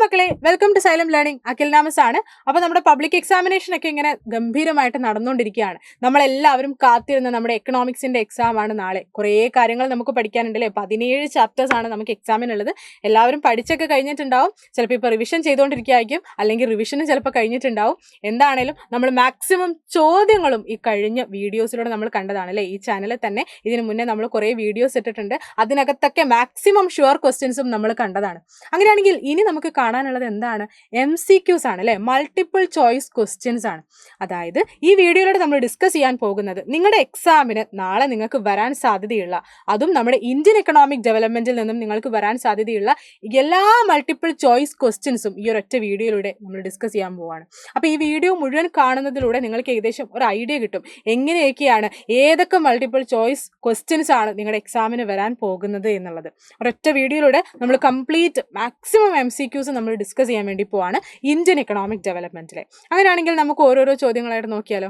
മക്കളെ, welcome to Xylem learning. Akhil നാമസ് ആണ്. അപ്പോൾ നമ്മുടെ പബ്ലിക് എക്സാമിനേഷൻ ഒക്കെ ഇങ്ങനെ ഗംഭീരമായിട്ട് നടന്നുകൊണ്ടിരിക്കുകയാണ്. നമ്മളെല്ലാവരും കാത്തിരുന്ന നമ്മുടെ എക്കണോമിക്സിന്റെ എക്സാം ആണ് നാളെ. കുറേ കാര്യങ്ങൾ നമുക്ക് പഠിക്കാനുണ്ടല്ലേ. 17 ചാപ്റ്റേഴ്സ് ആണ് നമുക്ക് എക്സാമിനുള്ളത്. എല്ലാവരും പഠിച്ചൊക്കെ കഴിഞ്ഞിട്ടുണ്ടാവും. ചിലപ്പോൾ ഇപ്പോൾ റിവിഷൻ ചെയ്തുകൊണ്ടിരിക്കുകയായിരിക്കും, അല്ലെങ്കിൽ റിവിഷന് ചിലപ്പോൾ കഴിഞ്ഞിട്ടുണ്ടാവും. എന്താണേലും നമ്മൾ മാക്സിമം ചോദ്യങ്ങളും ഈ കഴിഞ്ഞ വീഡിയോസിലൂടെ നമ്മൾ കണ്ടതാണ് അല്ലേ. ഈ ചാനലിൽ തന്നെ ഇതിനു മുന്നേ നമ്മൾ കുറേ വീഡിയോസ് ഇട്ടിട്ടുണ്ട്. അതിനകത്തൊക്കെ മാക്സിമം ഷുവർ ക്വസ്റ്റ്യൻസും നമ്മൾ കണ്ടതാണ്. അങ്ങനെയാണെങ്കിൽ ഇനി നമുക്ക് കാണാനുള്ളത് എന്താണ്? MCQs ആണ് അല്ലേ, മൾട്ടിപ്പിൾ ചോയ്സ് ക്വസ്റ്റ്യൻസ് ആണ്. അതായത് ഈ വീഡിയോയിലൂടെ നമ്മൾ ഡിസ്കസ് ചെയ്യാൻ പോകുന്നത് നിങ്ങളുടെ എക്സാമിന് നാളെ നിങ്ങൾക്ക് വരാൻ സാധ്യതയുള്ള, അതും നമ്മുടെ ഇന്ത്യൻ എക്കണോമിക് ഡെവലപ്മെന്റിൽ നിന്നും നിങ്ങൾക്ക് വരാൻ സാധ്യതയുള്ള എല്ലാ മൾട്ടിപ്പിൾ ചോയ്സ് ക്വസ്റ്റ്യൻസും ഈ ഒരൊറ്റ വീഡിയോയിലൂടെ നമ്മൾ ഡിസ്കസ് ചെയ്യാൻ പോവുകയാണ്. അപ്പോൾ ഈ വീഡിയോ മുഴുവൻ കാണുന്നതിലൂടെ നിങ്ങൾക്ക് ഏകദേശം ഒരു ഐഡിയ കിട്ടും എങ്ങനെയൊക്കെയാണ്, ഏതൊക്കെ മൾട്ടിപ്പിൾ ചോയ്സ് ക്വസ്റ്റ്യൻസ് ആണ് നിങ്ങളുടെ എക്സാമിന് വരാൻ പോകുന്നത് എന്നുള്ളത്. ഒരൊറ്റ വീഡിയോയിലൂടെ നമ്മൾ കംപ്ലീറ്റ് മാക്സിമം MCQs നമ്മൾ ഡിസ്കസ് ചെയ്യാൻ വേണ്ടി പോവാണ് ഇന്ത്യൻ എക്കണോമിക് ഡെവലപ്മെന്റിലെ. അങ്ങനെയാണെങ്കിൽ നമുക്ക് ഓരോരോ ചോദ്യങ്ങളായിട്ട് നോക്കിയാലോ.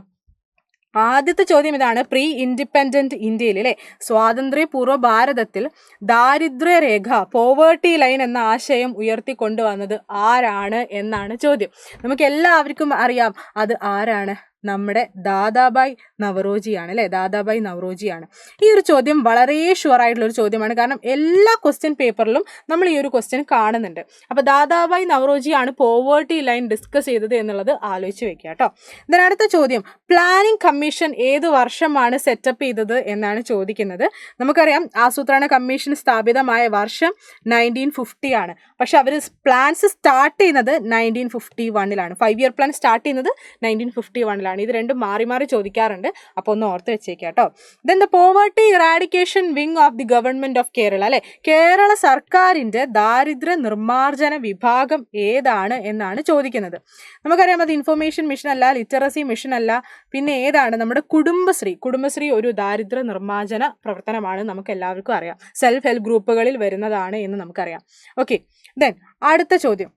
ആദ്യത്തെ ചോദ്യം ഇതാണ്. പ്രീ ഇൻഡിപെൻഡന്റ് ഇന്ത്യയിൽ അല്ലേ, സ്വാതന്ത്ര്യപൂർവ്വ ഭാരതത്തിൽ ദാരിദ്ര്യരേഖ, പോവേർട്ടി ലൈൻ എന്ന ആശയം ഉയർത്തിക്കൊണ്ടുവന്നത് ആരാണ് എന്നാണ് ചോദ്യം. നമുക്ക് എല്ലാവർക്കും അറിയാം അത് ആരാണ്. നമ്മുടെ ദാദാഭായ് നവറോജിയാണ് അല്ലേ, ദാദാഭായ് നവറോജിയാണ്. ഈ ഒരു ചോദ്യം വളരെ ഷുവർ ആയിട്ടുള്ള ഒരു ചോദ്യമാണ്. കാരണം എല്ലാ ക്വസ്റ്റ്യൻ പേപ്പറിലും നമ്മൾ ഈ ഒരു ക്വസ്റ്റ്യൻ കാണുന്നുണ്ട്. അപ്പോൾ ദാദാഭായ് നവറോജിയാണ് പോവേർട്ടി ലൈൻ ഡിസ്കസ് ചെയ്തത് എന്നുള്ളത് ആലോചിച്ച് വെക്കുക കേട്ടോ. ഇതിന് അടുത്ത ചോദ്യം, പ്ലാനിംഗ് കമ്മീഷൻ ഏത് വർഷമാണ് സെറ്റപ്പ് ചെയ്തത് എന്നാണ് ചോദിക്കുന്നത്. നമുക്കറിയാം ആസൂത്രണ കമ്മീഷൻ സ്ഥാപിതമായ വർഷം 1950 ആണ്. പക്ഷെ അവർ പ്ലാൻസ് സ്റ്റാർട്ട് ചെയ്യുന്നത് 1951 5 ഇയർ പ്ലാൻ സ്റ്റാർട്ട് ചെയ്യുന്നത് 1951 ഇത് രണ്ടും മാറി മാറി ചോദിക്കാറുണ്ട്. അപ്പോൾ ഒന്ന് ഓർത്ത് വെച്ചേക്കാം കേട്ടോ. Then the poverty eradication wing of the government of Kerala അല്ലെ, കേരള സർക്കാരിന്റെ ദാരിദ്ര്യ നിർമ്മാർജ്ജന വിഭാഗം ഏതാണ് എന്നാണ് ചോദിക്കുന്നത്. നമുക്കറിയാം അത് ഇൻഫർമേഷൻ മിഷൻ അല്ല, ലിറ്ററസി മിഷൻ അല്ല, പിന്നെ ഏതാണ്? നമ്മുടെ കുടുംബശ്രീ ഒരു ദാരിദ്ര്യ നിർമ്മാർജ്ജന പ്രവർത്തനമാണ്. നമുക്ക് എല്ലാവർക്കും അറിയാം, സെൽഫ് ഹെൽപ്പ് ഗ്രൂപ്പുകളിൽ വരുന്നതാണ് എന്ന് നമുക്കറിയാം. ഓക്കെ, ദെൻ അടുത്ത ചോദ്യം,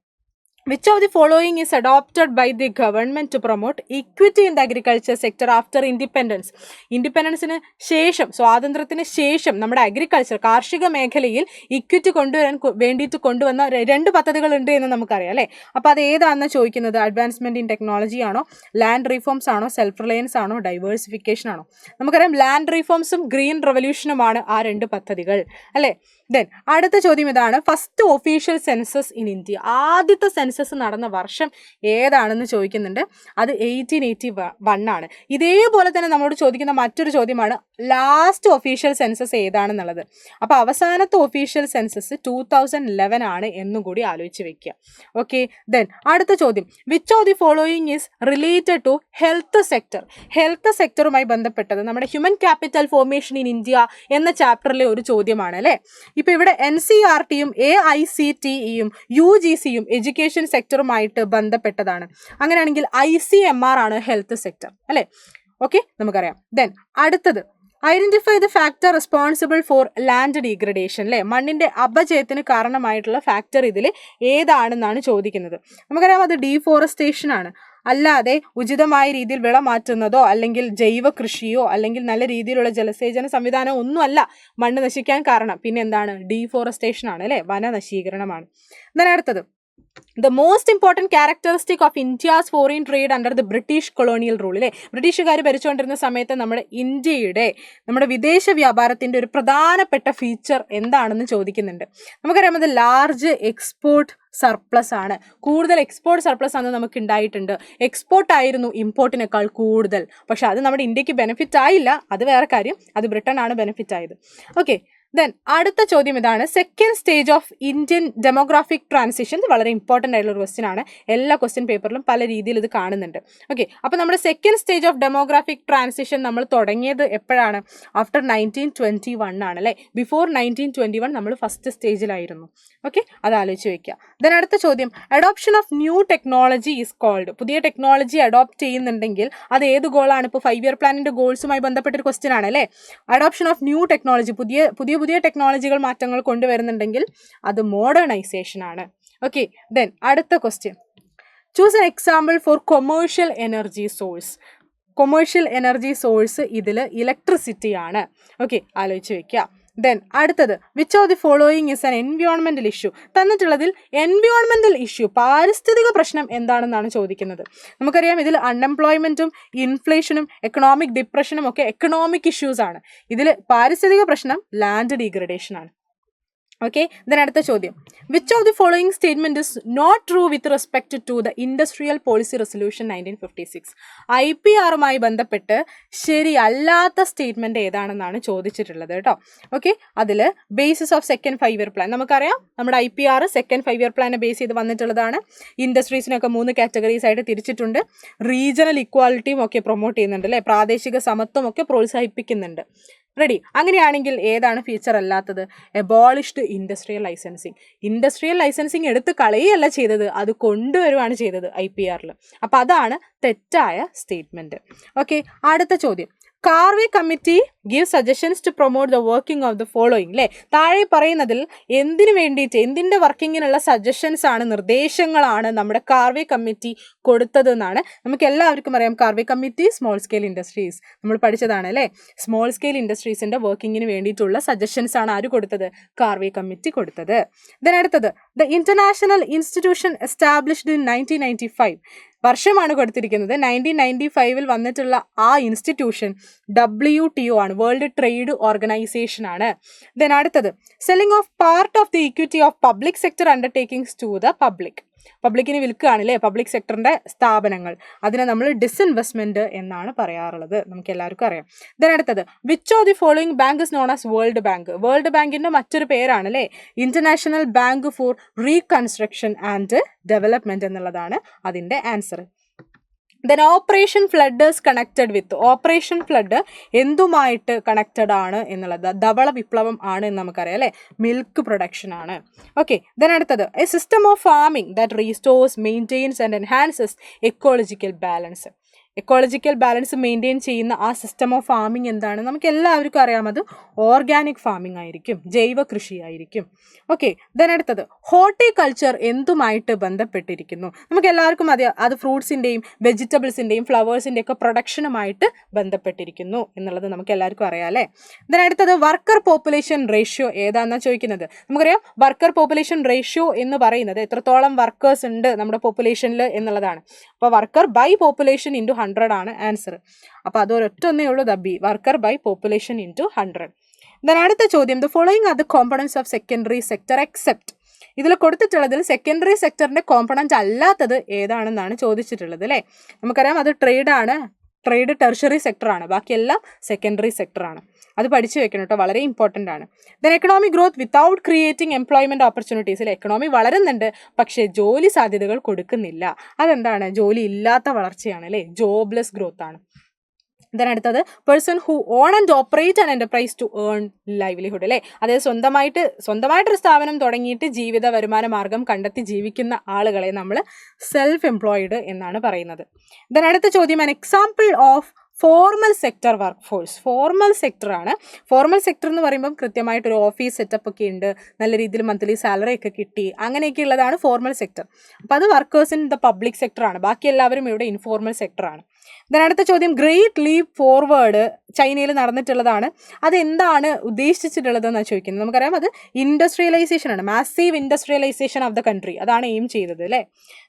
which of the following is adopted by the government to promote equity in the agriculture sector after independence? ഇൻഡിപെൻഡൻസിന് ശേഷം, സ്വാതന്ത്ര്യത്തിന് ശേഷം നമ്മുടെ കാർഷിക മേഖലയിൽ ഇക്വിറ്റി കൊണ്ടുവരാൻ വേണ്ടിയിട്ട് കൊണ്ടുവന്ന 2 പദ്ധതികളുണ്ട് എന്ന് നമുക്കറിയാം അല്ലേ. അപ്പോൾ അത് ഏതാണെന്ന് ചോദിക്കുന്നത്. അഡ്വാൻസ്മെന്റ് ഇൻ ടെക്നോളജി ആണോ, ലാൻഡ് റീഫോംസ് ആണോ, സെൽഫ് റിലയൻസ് ആണോ, ഡൈവേഴ്സിഫിക്കേഷൻ ആണോ? നമുക്കറിയാം ലാൻഡ് റീഫോംസും ഗ്രീൻ റെവല്യൂഷനുമാണ് ആ 2 പദ്ധതികൾ അല്ലേ. ദെൻ അടുത്ത ചോദ്യം ഇതാണ്. First official census in India, ആദ്യത്തെ സെൻസസ് നടന്ന വർഷം ഏതാണെന്ന് ചോദിക്കുന്നുണ്ട്. അത് 1881 ആണ്. ഇതേപോലെ തന്നെ നമ്മളോട് ചോദിക്കുന്ന മറ്റൊരു ചോദ്യമാണ് ലാസ്റ്റ് ഒഫീഷ്യൽ സെൻസസ് ഏതാണെന്നുള്ളത്. അപ്പോൾ അവസാനത്തെ ഒഫീഷ്യൽ സെൻസസ് 2011 ആണ് എന്നും കൂടി ആലോചിച്ച് വെക്കുക. ഓക്കെ, ദെൻ അടുത്ത ചോദ്യം, which of the following is related to health sector? Health സെക്ടറുമായി ബന്ധപ്പെട്ടത് നമ്മുടെ human capital formation in India എന്ന ചാപ്റ്ററിലെ ഒരു ചോദ്യമാണ് അല്ലേ. ഇപ്പോൾ ഇവിടെ NCERTയും AICTEയും UGCയും എഡ്യൂക്കേഷൻ സെക്ടറുമായിട്ട് ബന്ധപ്പെട്ടതാണ്. അങ്ങനെയാണെങ്കിൽ ICMR ആണ് ഹെൽത്ത് സെക്ടർ അല്ലേ. ഓക്കെ, നമുക്കറിയാം. ദെൻ അടുത്തത്, identify the factor responsible for land degradation അല്ലേ, മണ്ണിന്റെ അപചയത്തിന് കാരണമായിട്ടുള്ള ഫാക്ടർ ഇതിൽ ഏതാണെന്നാണ് ചോദിക്കുന്നത്. നമുക്കറിയാം അത് ഡീഫോറസ്റ്റേഷൻ ആണ്. അല്ലാതെ ഉചിതമായ രീതിയിൽ വിള മാറ്റുന്നതോ അല്ലെങ്കിൽ ജൈവ കൃഷിയോ അല്ലെങ്കിൽ നല്ല രീതിയിലുള്ള ജലസേചന സംവിധാനമോ ഒന്നുമല്ല മണ്ണ് നശിക്കാൻ കാരണം. പിന്നെ എന്താണ്? ഡീഫോറസ്റ്റേഷൻ ആണ് അല്ലേ, വനനശീകരണമാണ്. അടുത്തത്, the most important characteristic of India's foreign trade under the British colonial rule അല്ലേ. ബ്രിട്ടീഷുകാർ ഭരിച്ചുകൊണ്ടിരുന്ന സമയത്ത് നമ്മുടെ വിദേശ വ്യാപാരത്തിൻ്റെ ഒരു പ്രധാനപ്പെട്ട ഫീച്ചർ എന്താണെന്ന് ചോദിക്കുന്നുണ്ട്. നമുക്കറിയാം അത് ലാർജ് എക്സ്പോർട്ട് സർപ്ലസ് ആണ്. കൂടുതൽ എക്സ്പോർട്ട് സർപ്ലസ് ആണ് നമുക്ക് ഉണ്ടായിട്ടുണ്ട്. എക്സ്പോർട്ട് ആയിരുന്നു ഇമ്പോർട്ടിനേക്കാൾ കൂടുതൽ. പക്ഷെ അത് നമ്മുടെ ഇന്ത്യക്ക് ബെനിഫിറ്റ് ആയില്ല, അത് വേറെ കാര്യം. അത് ബ്രിട്ടൻ ആണ് ബെനിഫിറ്റ് ആയത്. ഓക്കെ, ദെൻ അടുത്ത ചോദ്യം ഇതാണ്. Second stage of Indian demographic transition. ഇത് വളരെ ഇമ്പോർട്ടൻ്റ് ആയിട്ടുള്ള ഒരു ക്വസ്റ്റ്യൻ ആണ്. എല്ലാ ക്വസ്റ്റ്യൻ പേപ്പറിലും പല രീതിയിൽ ഇത് കാണുന്നുണ്ട്. ഓക്കെ, അപ്പോൾ നമ്മുടെ second stage of demographic transition നമ്മൾ തുടങ്ങിയത് എപ്പോഴാണ്? ആഫ്റ്റർ 1921 ആണ് അല്ലേ. ബിഫോർ 1921 നമ്മൾ ഫസ്റ്റ് സ്റ്റേജിലായിരുന്നു. ഓക്കെ, അത് ആലോചിച്ച് വെക്കുക. ദെൻ അടുത്ത ചോദ്യം, adoption of new technology is called. പുതിയ ടെക്നോളജി അഡോപ്റ്റ് ചെയ്യുന്നുണ്ടെങ്കിൽ അത് ഏത് ഗോളാണ്? ഇപ്പോൾ 5 ഇയർ പ്ലാനിൻ്റെ ഗോൾസുമായി ബന്ധപ്പെട്ടൊരു ക്വസ്റ്റ്യൻ ആണ് അല്ലേ. അഡോപ്ഷൻ ഓഫ് ന്യൂ ടെക്നോളജി, പുതിയ ടെക്നോളജികൾ, മാറ്റങ്ങൾ കൊണ്ടുവരുന്നുണ്ടെങ്കിൽ അത് മോഡേണൈസേഷൻ ആണ്. ഓക്കെ, ദെൻ അടുത്ത question, choose an example for commercial energy source. Commercial energy source ഇതിൽ ഇലക്ട്രിസിറ്റി ആണ്. ഓക്കെ, ആലോചിച്ച് വെക്കുക. ദെൻ അടുത്തത് which of the following is an എൻവയോൺമെന്റൽ ഇഷ്യൂ. തന്നിട്ടുള്ളതിൽ എൻവയോൺമെന്റൽ ഇഷ്യൂ പാരിസ്ഥിതിക പ്രശ്നം എന്താണെന്നാണ് ചോദിക്കുന്നത്. നമുക്കറിയാം ഇതിൽ അൺഎംപ്ലോയ്മെന്റും ഇൻഫ്ലേഷനും എക്കണോമിക് ഡിപ്രഷനും ഒക്കെ എക്കണോമിക് ഇഷ്യൂസ് ആണ്. ഇതിൽ പാരിസ്ഥിതിക പ്രശ്നം ലാൻഡ് ഡീഗ്രഡേഷൻ ആണ്. ഓക്കെ, ദെൻ അടുത്ത ചോദ്യം which of the following statement is not true with respect to the industrial policy resolution 1956. IPRുമായി ബന്ധപ്പെട്ട് ശരിയല്ലാത്ത സ്റ്റേറ്റ്മെന്റ് ഏതാണെന്നാണ് ചോദിച്ചിട്ടുള്ളത് കേട്ടോ. ഓക്കെ, അതിൽ basis of second 5 year plan നമുക്കറിയാം. നമ്മുടെ IPR സെക്കൻഡ് 5 ഇയർ പ്ലാനെ ബേസ് ചെയ്ത് വന്നിട്ടുള്ളതാണ്. ഇൻഡസ്ട്രീസിനൊക്കെ 3 കാറ്റഗറീസ് ആയിട്ട് തിരിച്ചിട്ടുണ്ട്. റീജിയണൽ ഇക്വാലിറ്റിയും ഒക്കെ പ്രൊമോട്ട് ചെയ്യുന്നുണ്ട് അല്ലേ, പ്രാദേശിക സമത്വം ഒക്കെ പ്രോത്സാഹിപ്പിക്കുന്നുണ്ട്. റെഡി, അങ്ങനെയാണെങ്കിൽ ഏതാണ് ഫീച്ചർ അല്ലാത്തത്? എബോളിഷ്ഡ് ഇൻഡസ്ട്രിയൽ ലൈസൻസിങ്. ഇൻഡസ്ട്രിയൽ ലൈസൻസിങ് എടുത്ത് കളയുകയല്ല ചെയ്തത്, അത് കൊണ്ടുവരുവാണ് ചെയ്തത് IPRൽ. അപ്പം അതാണ് തെറ്റായ സ്റ്റേറ്റ്മെന്റ്. ഓക്കെ, അടുത്ത ചോദ്യം Karve committee give suggestions to promote the working of the following. അല്ലേ, താഴെ പറയുന്നതിൽ എന്തിനു വേണ്ടിയിട്ട് എന്തിൻ്റെ വർക്കിങ്ങിനുള്ള സജഷൻസ് ആണ്, നിർദ്ദേശങ്ങളാണ് നമ്മുടെ കാർവേ കമ്മിറ്റി കൊടുത്തതെന്നാണ്. നമുക്ക് എല്ലാവർക്കും അറിയാം Karve committee small scale industries നമ്മൾ പഠിച്ചതാണ് അല്ലേ. സ്മോൾ സ്കെയിൽ ഇൻഡസ്ട്രീസിൻ്റെ വർക്കിങ്ങിന് വേണ്ടിയിട്ടുള്ള സജഷൻസ് ആണ് ആര് കൊടുത്തത്? കാർവേ കമ്മിറ്റി കൊടുത്തത്. ദെൻ അടുത്തത് the international institution established in 1995. വർഷമാണ് കൊടുത്തിരിക്കുന്നത്. 1995 വന്നിട്ടുള്ള ആ ഇൻസ്റ്റിറ്റ്യൂഷൻ WTO ആണ്, വേൾഡ് ട്രേഡ് ഓർഗനൈസേഷൻ ആണ്. ദെൻ അടുത്തത് selling of part of the equity of public sector undertakings to the public. പബ്ലിക്കിന് വിൽക്കുകയാണ് അല്ലേ പബ്ലിക് സെക്ടറിന്റെ സ്ഥാപനങ്ങൾ. അതിനെ നമ്മൾ ഡിസ്ഇൻവെസ്റ്റ്മെന്റ് എന്നാണ് പറയാറുള്ളത്, നമുക്ക് എല്ലാവർക്കും അറിയാം. ദെൻ അടുത്തത് which of the following bank is known as world bank. World ബാങ്കിന്റെ മറ്റൊരു പേരാണ് അല്ലേ international bank for reconstruction and development എന്നുള്ളതാണ് അതിന്റെ answer. Then operation flood is connected with. Operation flood എന്തുമായിട്ട് കണക്റ്റഡ് ആണ് എന്നുള്ളത് ധവള വിപ്ലവം ആണ് എന്ന് നമുക്കറിയാം അല്ലേ, മിൽക്ക് പ്രൊഡക്ഷൻ ആണ്. ഓക്കെ, ദെൻ അടുത്തത് a system of farming that restores maintains and enhances ecological balance. Ecological balance maintain ചെയ്യുന്ന ആ സിസ്റ്റം ഓഫ് ഫാമിംഗ് എന്താണ്? നമുക്ക് എല്ലാവർക്കും അറിയാം, അത് ഓർഗാനിക് ഫാമിംഗ് ആയിരിക്കും, ജൈവ കൃഷി ആയിരിക്കും. ഓക്കെ, ദെൻ അടുത്തത് ഹോർട്ടിക്കൾച്ചർ എന്തുമായിട്ട് ബന്ധപ്പെട്ടിരിക്കുന്നു? നമുക്ക് എല്ലാവർക്കും അത് ഫ്രൂട്ട്സിൻ്റെയും വെജിറ്റബിൾസിൻ്റെയും ഫ്ലവേഴ്സിൻ്റെയും ഒക്കെ പ്രൊഡക്ഷനുമായിട്ട് ബന്ധപ്പെട്ടിരിക്കുന്നു എന്നുള്ളത് നമുക്ക് എല്ലാവർക്കും അറിയാം അല്ലേ. ദെൻ അടുത്തത് വർക്കർ പോപ്പുലേഷൻ റേഷ്യോ ഏതാണെന്നാണ് ചോദിക്കുന്നത്. നമുക്കറിയാം വർക്കർ പോപ്പുലേഷൻ റേഷ്യോ എന്ന് പറയുന്നത് എത്രത്തോളം വർക്കേഴ്സ് ഉണ്ട് നമ്മുടെ പോപ്പുലേഷനിൽ എന്നുള്ളതാണ്. അപ്പോൾ വർക്കർ ബൈ പോപ്പുലേഷൻ ഇൻറ്റു 100 ആണ് ആൻസർ. അപ്പോൾ അതൊരൊറ്റൊന്നേ ഉള്ളൂ, the B, worker by population into 100. Then അടുത്ത ചോദ്യം the following are the components of secondary sector except. ഇതിൽ കൊടുത്തിട്ടുള്ളതിൽ സെക്കൻഡറി സെക്ടറിന്റെ കോമ്പണന്റ് അല്ലാത്തത് ഏതാണെന്നാണ് ചോദിച്ചിട്ടുള്ളത് അല്ലേ. നമുക്കറിയാം അത് ട്രേഡാണ്, ട്രേഡ് ടെർഷറി സെക്ടറാണ്, ബാക്കിയെല്ലാം സെക്കൻഡറി സെക്ടറാണ്. അത് പഠിച്ചു വെക്കണം കേട്ടോ, വളരെ ഇമ്പോർട്ടൻ്റ് ആണ്. Then economic growth without creating employment ഓപ്പർച്യൂണിറ്റീസിൽ. എക്കണോമി വളരുന്നുണ്ട് പക്ഷേ ജോലി സാധ്യതകൾ കൊടുക്കുന്നില്ല. അതെന്താണ്? ജോലി ഇല്ലാത്ത വളർച്ചയാണ് അല്ലേ, ജോബ്ലെസ് ഗ്രോത്ത് ആണ്. ദെൻ അടുത്തത് person who own and operate an enterprise to earn livelihood അല്ലേ, അതായത് സ്വന്തമായിട്ടൊരു സ്ഥാപനം തുടങ്ങിയിട്ട് ജീവിത വരുമാന മാർഗം കണ്ടെത്തി ജീവിക്കുന്ന ആളുകളെ നമ്മൾ സെൽഫ് എംപ്ലോയിഡ് എന്നാണ് പറയുന്നത്. ദെൻ അടുത്ത ചോദ്യം an example of formal sector workforce. Formal സെക്ടറാണ്. ഫോർമൽ സെക്ടർ എന്ന് പറയുമ്പം കൃത്യമായിട്ടൊരു ഓഫീസ് സെറ്റപ്പ് ഒക്കെ ഉണ്ട്, നല്ല രീതിയിൽ മന്ത്ലി സാലറി ഒക്കെ കിട്ടി, അങ്ങനെയൊക്കെ ഉള്ളതാണ് ഫോർമൽ സെക്ടർ. അപ്പോൾ അത് വർക്കേഴ്സ് ഇൻ ദ പബ്ലിക് സെക്ടറാണ്, ബാക്കി എല്ലാവരും ഇവിടെ ഇൻഫോർമൽ സെക്ടറാണ്. ദെൻ അടുത്ത ചോദ്യം ഗ്രേറ്റ് ലീപ്പ് ഫോർവേഡ് ചൈനയിൽ നടന്നിട്ടുള്ളതാണ്. അതെന്താണ് ഉദ്ദേശിച്ചിട്ടുള്ളതെന്നാണ് ചോദിക്കുന്നത്. നമുക്കറിയാം അത് ഇൻഡസ്ട്രിയലൈസേഷൻ ആണ്, massive industrialisation of the country, അതാണ് എയിം ചെയ്തത് അല്ലേ.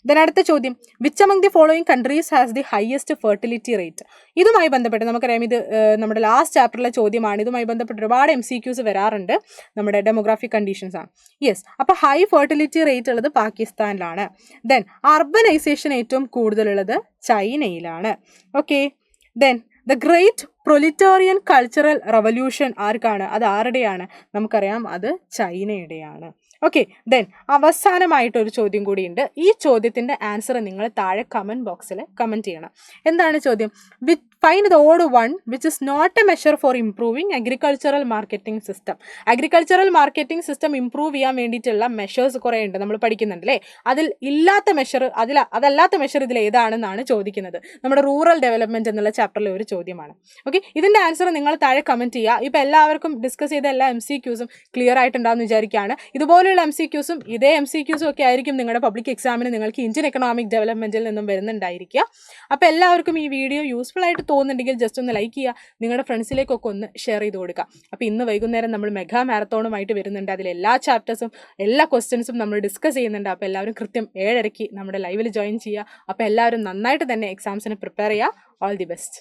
ദെൻ അടുത്ത ചോദ്യം which among the following countries has the highest fertility rate. ഇതുമായി ബന്ധപ്പെട്ട് നമുക്കറിയാം ഇത് നമ്മുടെ ലാസ്റ്റ് ചാപ്റ്ററിലെ ചോദ്യമാണ്. ഇതുമായി ബന്ധപ്പെട്ട് ഒരുപാട് MCQs വരാറുണ്ട്, നമ്മുടെ ഡെമോഗ്രാഫിക് കണ്ടീഷൻസ് ആണ്. യെസ്, അപ്പോൾ ഹൈ ഫെർട്ടിലിറ്റി റേറ്റ് ഉള്ളത് പാകിസ്ഥാനിലാണ്. ദെൻ അർബനൈസേഷൻ ഏറ്റവും കൂടുതലുള്ളത് ചൈനയിലാണ്. Okay, then the great proletarian cultural revolution ആർക്കാണ്? അത് ആരുടെയാണ്? നമുക്കറിയാം അത് ചൈനയുടെയാണ്. ഓക്കെ, ദെൻ അവസാനമായിട്ടൊരു ചോദ്യം കൂടിയുണ്ട്. ഈ ചോദ്യത്തിൻ്റെ ആൻസർ നിങ്ങൾ താഴെ കമൻറ്റ് ബോക്സിൽ കമൻറ്റ് ചെയ്യണം. എന്താണ് ചോദ്യം? Find the odd one which is not a measure for improving agricultural marketing system. Agricultural marketing system improve ചെയ്യാൻ വേണ്ടിയിട്ടുള്ള മെഷേഴ്സ് കുറേ ഉണ്ട്, നമ്മൾ പഠിക്കുന്നുണ്ട് അല്ലേ. അതിൽ ഇല്ലാത്ത മെഷർ, അതല്ലാത്ത മെഷർ ഇതിൽ ഏതാണെന്നാണ് ചോദിക്കുന്നത്. നമ്മുടെ റൂറൽ ഡെവലപ്മെൻറ്റ് എന്നുള്ള ചാപ്റ്ററിലെ ഒരു ചോദ്യമാണ്. ഓക്കെ, ഇതിൻ്റെ ആൻസർ നിങ്ങൾ താഴെ കമൻറ്റ് ചെയ്യുക. ഇപ്പോൾ എല്ലാവർക്കും ഡിസ്കസ് ചെയ്ത എല്ലാ MCQs ക്ലിയർ ആയിട്ടുണ്ടാകുമെന്ന് വിചാരിക്കുകയാണ്. ഇതുപോലെയുള്ള MCQs ഇതേ MCQs ഒക്കെ ആയിരിക്കും നിങ്ങളുടെ പബ്ലിക് എക്സാമിന് നിങ്ങൾക്ക് ഇന്ത്യൻ എക്കണോമിക് ഡെവലപ്മെൻറ്റിൽ നിന്നും വരുന്നുണ്ടായിരിക്കുക. അപ്പോൾ എല്ലാവർക്കും ഈ വീഡിയോ യൂസ്ഫുൾ ആയിട്ട് തോന്നുന്നുണ്ടെങ്കിൽ ജസ്റ്റ് ഒന്ന് ലൈക്ക് ചെയ്യുക, നിങ്ങളുടെ ഫ്രണ്ട്സിലേക്കൊക്കെ ഒന്ന് ഷെയർ ചെയ്ത് കൊടുക്കുക. അപ്പോൾ ഇന്ന് വൈകുന്നേരം നമ്മൾ മെഗാ മാരത്തോണുമായിട്ട് വരുന്നുണ്ട്. അതിൽ എല്ലാ ചാപ്റ്റേഴ്സും എല്ലാ ക്വസ്റ്റ്യൻസും നമ്മൾ ഡിസ്കസ് ചെയ്യുന്നുണ്ട്. അപ്പോൾ എല്ലാവരും കൃത്യം 7:30 നമ്മുടെ ലൈവിൽ ജോയിൻ ചെയ്യുക. അപ്പോൾ എല്ലാവരും നന്നായിട്ട് തന്നെ എക്സാംസിന് പ്രിപ്പയർ ചെയ്യുക. All the best.